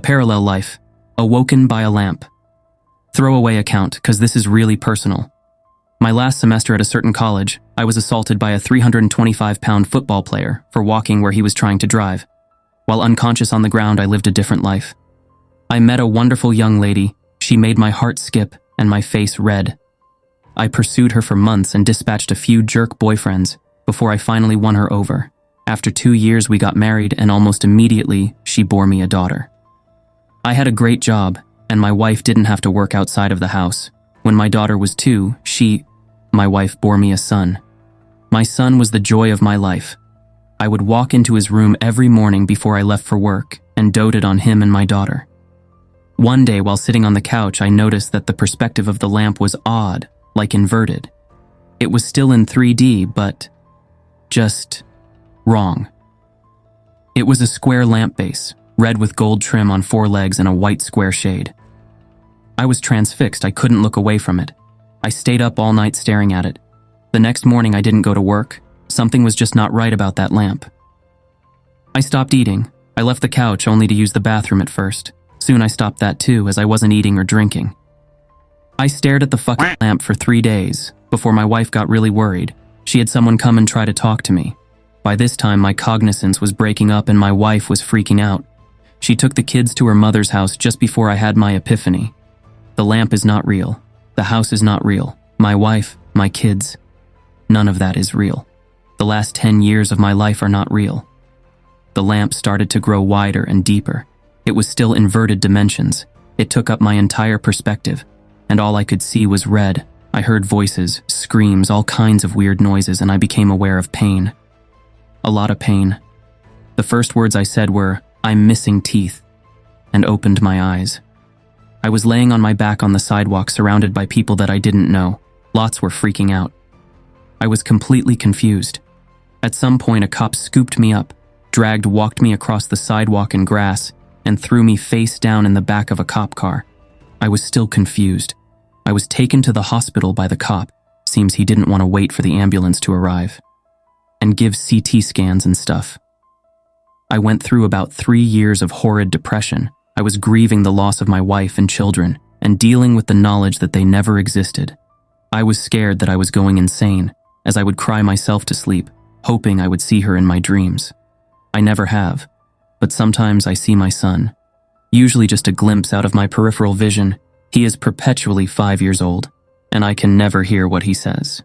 parallel life. Awoken by a lamp. Throwaway account, cause this is really personal. My last semester at a certain college, I was assaulted by a 325-pound football player for walking where he was trying to drive. While unconscious on the ground, I lived a different life. I met a wonderful young lady. She made my heart skip and my face red. I pursued her for months and dispatched a few jerk boyfriends before I finally won her over. After 2 years, we got married, and almost immediately, she bore me a daughter. I had a great job, and my wife didn't have to work outside of the house. When my daughter was 2, my wife bore me a son. My son was the joy of my life. I would walk into his room every morning before I left for work and doted on him and my daughter. One day, while sitting on the couch, I noticed that the perspective of the lamp was odd, like inverted. It was still in 3D, but just wrong. It was a square lamp base, red with gold trim on 4 legs and a white square shade. I was transfixed. I couldn't look away from it. I stayed up all night staring at it. The next morning, I didn't go to work. Something was just not right about that lamp. I stopped eating. I left the couch only to use the bathroom at first. Soon I stopped that too, as I wasn't eating or drinking. I stared at the fucking lamp for 3 days before my wife got really worried. She had someone come and try to talk to me. By this time, my cognizance was breaking up and my wife was freaking out. She took the kids to her mother's house just before I had my epiphany. The lamp is not real. The house is not real. My wife, my kids, none of that is real. The last 10 years of my life are not real. The lamp started to grow wider and deeper. It was still inverted dimensions. It took up my entire perspective, and all I could see was red. I heard voices, screams, all kinds of weird noises, and I became aware of pain. A lot of pain. The first words I said were, "I'm missing teeth," and opened my eyes. I was laying on my back on the sidewalk surrounded by people that I didn't know. Lots were freaking out. I was completely confused. At some point, a cop scooped me up, walked me across the sidewalk and grass, and threw me face down in the back of a cop car. I was still confused. I was taken to the hospital by the cop. Seems he didn't want to wait for the ambulance to arrive and give CT scans and stuff. I went through about 3 years of horrid depression. I was grieving the loss of my wife and children and dealing with the knowledge that they never existed. I was scared that I was going insane, as I would cry myself to sleep, hoping I would see her in my dreams. I never have, but sometimes I see my son. Usually just a glimpse out of my peripheral vision. He is perpetually 5 years old, and I can never hear what he says.